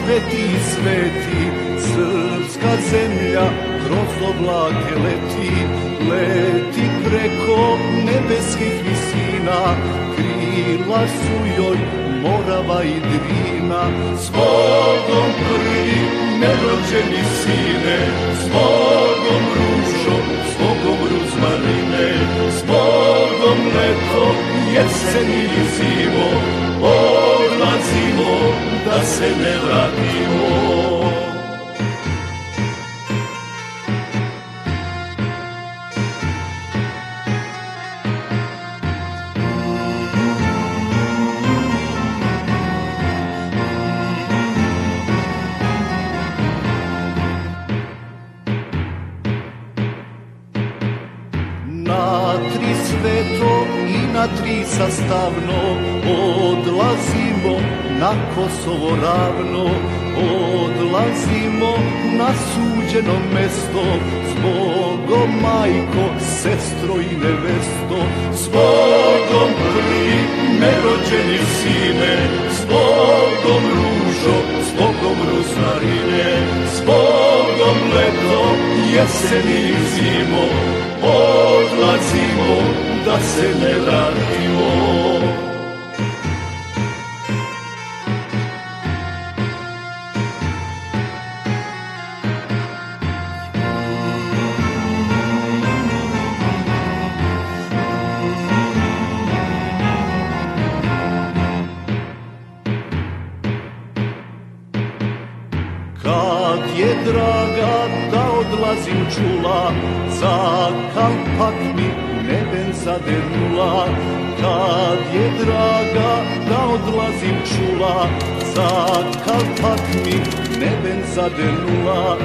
sveti sveti, srpska zemlja kroz oblake leti, leti preko nebeskih visina, krila su joj Morava i Drina. S Bogom prvi nerođeni sine, s Bogom ružo, s Bogom ruzmarine, s Bogom leto, jesen i zimo, odlazimo da se ne vratimo. Na tri sveto i na tri sastavno odlazimo na Kosovo ravno, odlazimo na suđeno mesto, s Bogom majko, sestro i nevesto, s Bogom prvi nerođeni sine, s Bogom ružo, s Bogom ruzmarine, s Bogom leto, jesen i zimo, odlazimo da se ne vratimo. Kad je draga da odlazim čula, za kalpak mi neben zadernula. Kad je draga da odlazim čula, za kalpak mi neben zadernula.